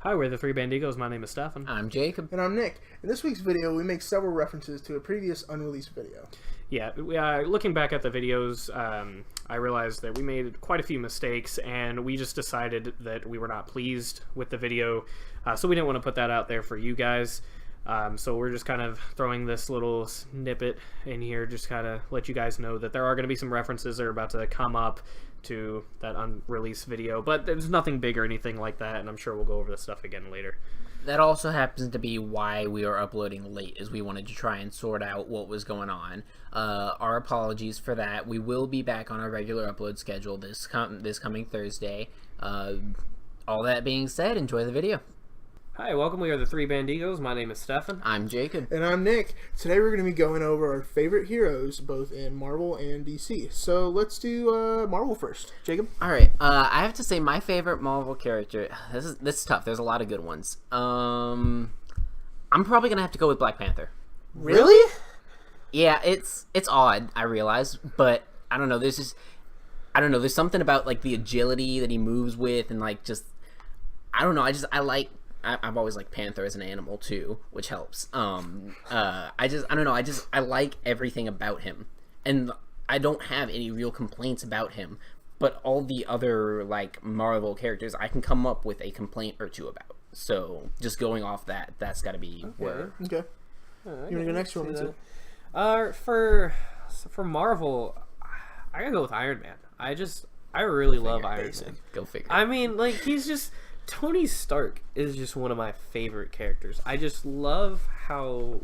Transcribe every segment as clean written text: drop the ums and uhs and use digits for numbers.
Hi, we're the three Bandigos. My name is Stefan. I'm Jacob. And I'm Nick. In this week's video, we make several references to a previous unreleased video. Yeah, looking back at the videos, I realized that we made quite a few mistakes, and we just decided that we were not pleased with the video, so we didn't want to put that out there for you guys. So we're just kind of throwing this little snippet in here, just kind of let you guys know that there are going to be some references that are about to come up to that unreleased video, but there's nothing big or anything like that, and I'm sure we'll go over this stuff again later. That also happens to be why we are uploading late, is we wanted to try and sort out what was going on. Our apologies for that. We will be back on our regular upload schedule this coming Thursday. All that being said, enjoy the video. Hi, welcome. We are the three Bandigos. My name is Stefan. I'm Jacob. And I'm Nick. Today we're going to be going over our favorite heroes, both in Marvel and DC. So let's do Marvel first. Jacob? Alright, I have to say my favorite Marvel character, this is tough, there's a lot of good ones. I'm probably going to have to go with Black Panther. Really? Yeah, it's odd, I realize, but I don't know, there's something about like the agility that he moves with, and like just, I don't know, I've always liked Panther as an animal too, which helps. I like everything about him, and I don't have any real complaints about him. But all the other like Marvel characters, I can come up with a complaint or two about. So just going off that, that's got to be where. Okay. You want to go next one? For Marvel, I gotta go with Iron Man. I really love Iron Man. Go figure. I mean, like, he's just... Tony Stark is just one of my favorite characters. I just love how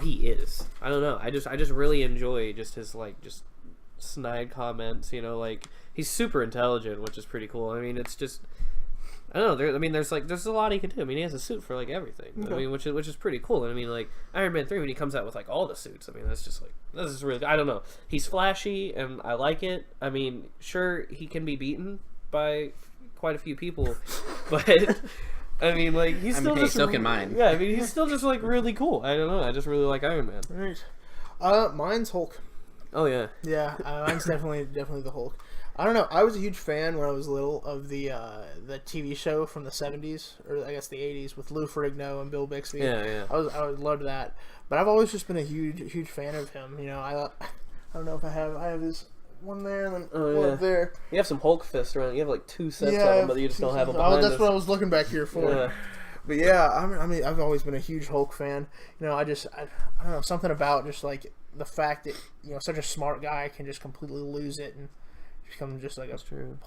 he is. I don't know. I just really enjoy just his like just snide comments. You know, like he's super intelligent, which is pretty cool. I mean, it's just I don't know. There's a lot he can do. I mean, he has a suit for like everything. Okay. I mean, which is pretty cool. And I mean, like Iron Man 3 when he comes out with like all the suits. I mean, that's just like this is really. I don't know. He's flashy and I like it. I mean, sure he can be beaten by quite a few people, but I mean, like he's still just so can mine. Yeah, I mean, he's still just like really cool. I don't know. I just really like Iron Man. Right. Mine's Hulk. Oh yeah. Yeah, mine's definitely the Hulk. I don't know. I was a huge fan when I was little of the TV show from the 70s, or I guess the 80s, with Lou Ferrigno and Bill Bixby. Yeah. I loved that, but I've always just been a huge fan of him. You know, I don't know if I have his one there and then one up there. You have some Hulk fists around. You have like two sets of them, but you just don't have them behind that's what I was looking back here for. Yeah. But yeah, I mean, I've always been a huge Hulk fan. You know, I don't know, something about just like the fact that, you know, such a smart guy can just completely lose it and become just like a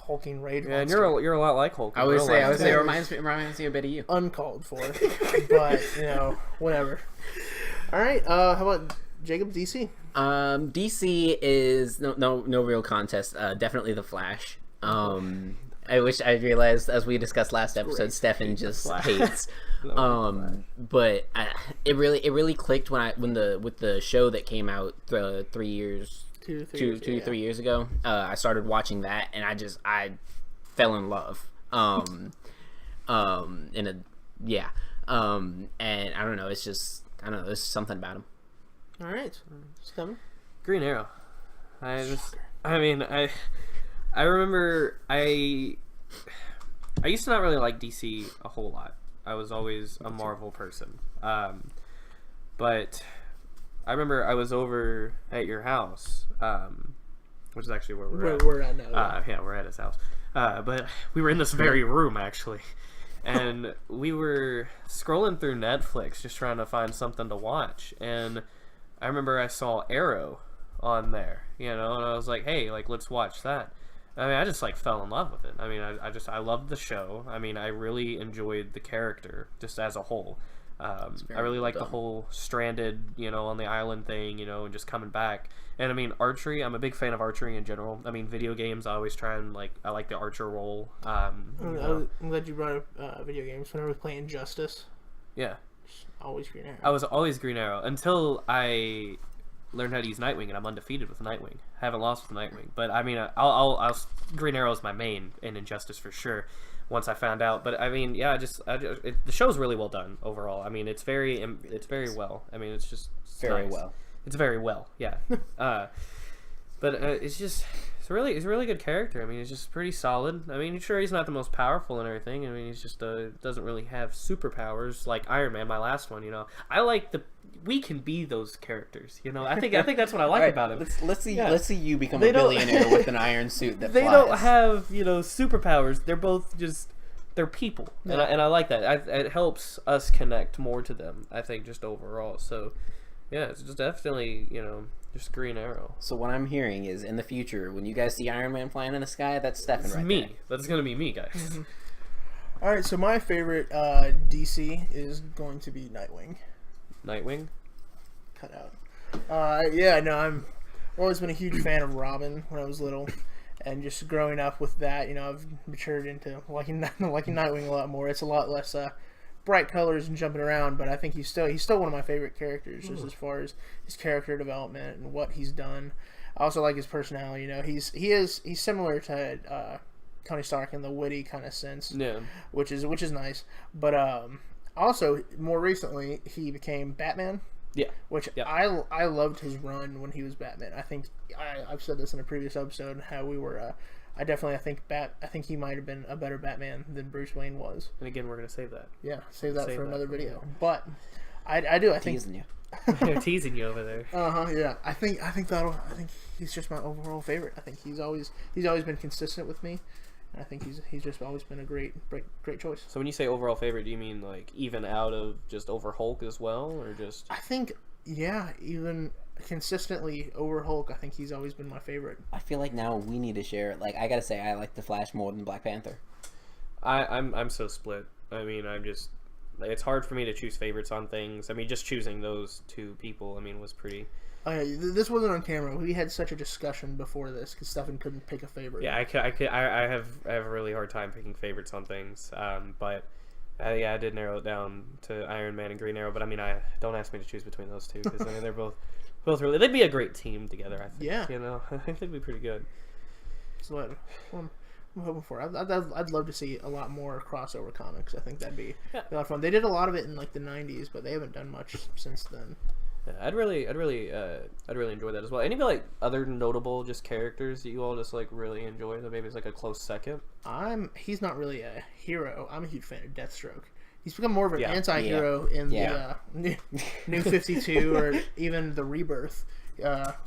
hulking rage monster. And you're a lot like Hulk. I would say it reminds me a bit of you. Uncalled for, but you know, whatever. All right, how about Jacob? DC. DC is no real contest. Definitely the Flash. I wish I realized, as we discussed last episode, Stefan just hates. But it really clicked with the show that came out 3 years. 2 to 3 years ago. I started watching that, and I fell in love. And I don't know. It's just There's something about him. All right, Stefan. Green Arrow. I remember I used to not really like DC a whole lot. I was always a Marvel person. But I remember I was over at your house, which is actually where we're at now. Yeah, we're at his house. But we were in this very room, actually. And we were scrolling through Netflix just trying to find something to watch. And I remember I saw Arrow on there, you know, and I was like, hey, like, let's watch that. I mean, I just, like, fell in love with it. I mean, I loved the show. I mean, I really enjoyed the character just as a whole. I really like the whole stranded, you know, on the island thing, you know, and just coming back. And I mean, archery, I'm a big fan of archery in general. I mean, video games, I always try and I like the archer role. I'm glad you brought up video games. When I was playing Justice. Yeah. Always Green Arrow. I was always Green Arrow until I learned how to use Nightwing, and I'm undefeated with Nightwing. I haven't lost with Nightwing, but I mean, I'll Green Arrow is my main in Injustice for sure. Once I found out, but I mean, yeah, the show's really well done overall. I mean, it's very well. I mean, it's just very nice. well. It's very well, yeah. But it's a really good character. I mean, he's just pretty solid. I mean, sure, he's not the most powerful and everything. I mean, he's just doesn't really have superpowers like Iron Man, my last one. I like we can be those characters. I think that's what I like about him. Let's see you become a billionaire with an iron suit that they flies. don't have superpowers. They're both just they're people, and I like that. It helps us connect more to them. I think just overall. So yeah, it's just definitely just Green Arrow. So what I'm hearing is, in the future, when you guys see Iron Man flying in the sky, that's Stefan It's right me. there. That's gonna be me, guys. Mm-hmm. All right, so my favorite DC is going to be Nightwing. Nightwing. Cut out. I've always been a huge fan of Robin when I was little, and just growing up with that, I've matured into liking Nightwing a lot more. It's a lot less bright colors and jumping around, but I think he's still one of my favorite characters, just as far as his character development and what he's done. I also like his personality. He's similar to Tony Stark in the witty kind of sense, which is nice. But also more recently he became Batman. Yeah, which I loved his run when he was Batman. I think I've said this in a previous episode how we were. I think he might have been a better Batman than Bruce Wayne was. And again, we're gonna save that. Yeah, save that for another video. But I think teasing you. They're teasing you over there. Yeah. I think he's just my overall favorite. I think he's always been consistent with me. And I think he's just always been a great choice. So when you say overall favorite, do you mean like even out of just over Hulk as well, or just? I think even consistently over Hulk. I think he's always been my favorite. I feel like now we need to share. Like, I gotta say, I like the Flash more than Black Panther. I'm so split. I mean, it's hard for me to choose favorites on things. I mean, just choosing those two people, was pretty. Oh yeah, this wasn't on camera. We had such a discussion before this because Stefan couldn't pick a favorite. Yeah, I have a really hard time picking favorites on things. But I did narrow it down to Iron Man and Green Arrow. But I don't ask me to choose between those two because they're both really. They'd be a great team together. I think. Yeah. I think they'd be pretty good. So what I'm hoping for. I'd love to see a lot more crossover comics. I think that'd be a lot of fun. They did a lot of it in like the '90s, but they haven't done much since then. Yeah, I'd really enjoy that as well. Any like other notable just characters that you all just like really enjoy that maybe it's like a close second? He's not really a hero. I'm a huge fan of Deathstroke. He's become more of an anti-hero in the New 52 or even the Rebirth,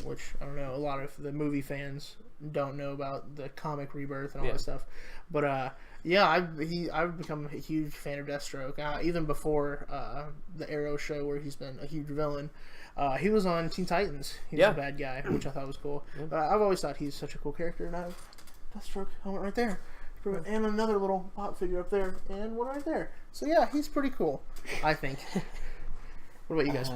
which I don't know. A lot of the movie fans don't know about the comic Rebirth and all that stuff. But I've become a huge fan of Deathstroke. Even before the Arrow show, where he's been a huge villain. He was on Teen Titans. He was a bad guy, which I thought was cool. But I've always thought he's such a cool character, and I have Deathstroke helmet right there, and another little pop figure up there, and one right there. So yeah, he's pretty cool, I think. What about you guys?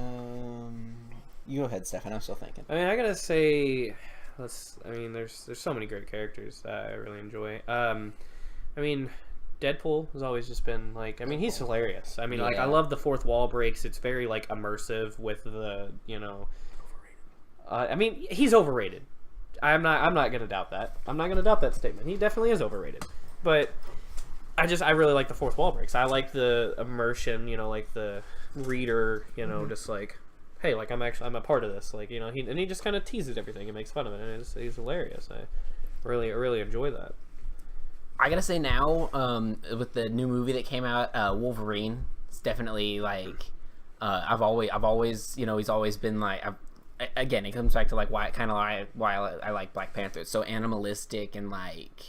You go ahead, Stefan. I'm still thinking. I gotta say, there's so many great characters that I really enjoy. Deadpool has always just been like, he's hilarious. I love the fourth wall breaks. It's very like immersive with the, overrated. He's overrated. I'm not gonna doubt that. I'm not gonna doubt that statement. He definitely is overrated. But I really like the fourth wall breaks. I like the immersion, like the reader, just like, hey, like I'm a part of this. Like, he just kind of teases everything and makes fun of it, and he's hilarious. I really enjoy that. I gotta say now, with the new movie that came out, Wolverine, it's definitely like, I've always, he's always been like, again, it comes back to like why I like Black Panther. It's so animalistic and like,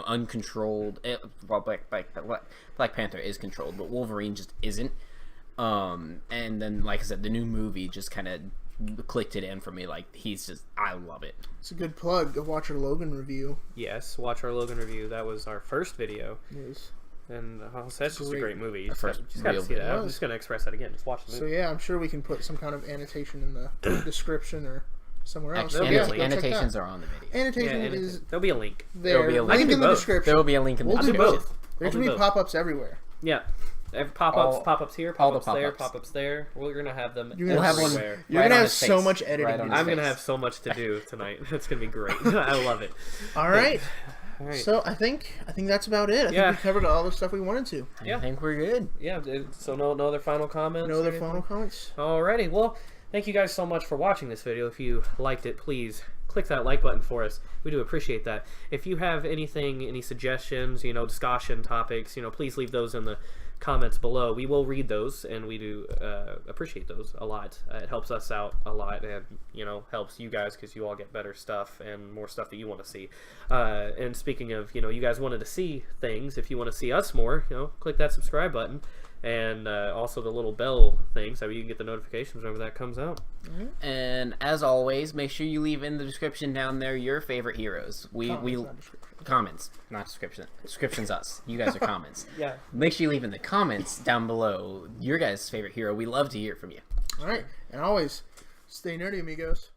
uncontrolled. Well, Black Panther is controlled, but Wolverine just isn't. And then, like I said, the new movie just kind of clicked it in for me. Like, I love it. It's a good plug. Go watch our Logan review. Yes, watch our Logan review. That was our first video. Yes. And that's just a great movie. You first just got to see that. I'm just going to express that again. Just watch the movie. So yeah, I'm sure we can put some kind of annotation in the description or somewhere else. Annotations are on the video. Annotation is... There'll be a link. There'll be a link in the description. There will be a link in the description. We'll do both. There's going to be pop-ups everywhere. Yeah. Pop-ups here, pop-ups there, pop-ups there. We're going to have them everywhere. You're going to have so much editing. I'm going to have so much to do tonight. It's going to be great. I love it. All right. So I think that's about it. I think we covered all the stuff we wanted to. I think we're good. Yeah. So no other final comments? No other final comments? Alrighty. Well, thank you guys so much for watching this video. If you liked it, please click click that like button for us. We do appreciate that. If you have anything, any suggestions, discussion topics, please leave those in the comments below. We will read those, and we do appreciate those a lot. It helps us out a lot, and helps you guys because you all get better stuff and more stuff that you want to see. And speaking of, you guys wanted to see things. If you want to see us more, click that subscribe button, and also the little bell thing, so you can get the notifications whenever that comes out. And as always, make sure you leave in the description down there your favorite heroes. Comments, not description. Description's us. You guys are comments. Yeah. Make sure you leave in the comments down below your guys' favorite hero. We love to hear from you. All right, and always stay nerdy, amigos.